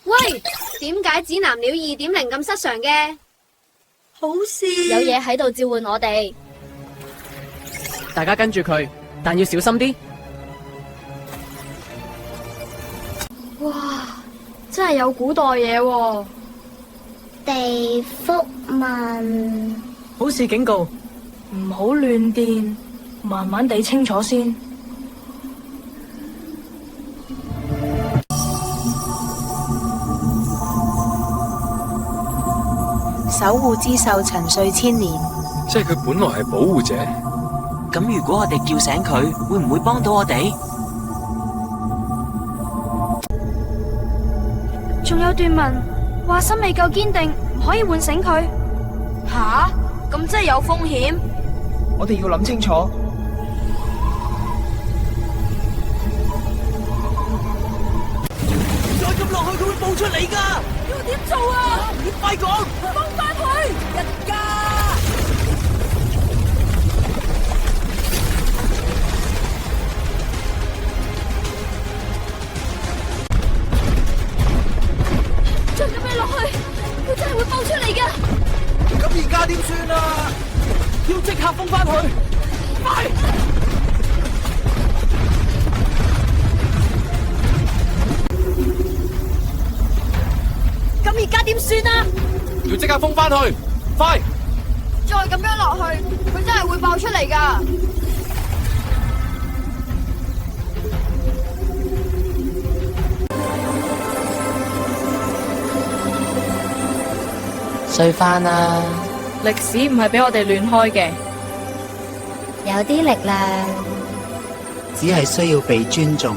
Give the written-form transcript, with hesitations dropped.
喂，點解指南鳥2.0咁失常嘅？好似有嘢喺度召喚我哋。大家跟住佢，但要小心啲。哇，真係有古代嘢喎！地福文好似警告，唔好亂電，慢慢地清楚先。守護之獸沉睡千年，即係佢本來係保護者。咁如果我哋叫醒佢，會唔會幫到我哋？仲有段文話心未夠堅定，唔可以喚醒佢。吓，咁真係有風險。我哋要諗清楚。再咁落去，佢會爆出嚟噶。要點做啊？你快講，放翻去！一家。再咁樣落去，佢真係會爆出嚟㗎。咁而家點算啊？要即刻封翻去，快！咁而家點算啊？要即刻封翻去，快！再咁樣落去，佢真係會爆出嚟㗎。睡翻啦！歷史唔係俾我哋亂開嘅。有啲力量，只係需要被尊重。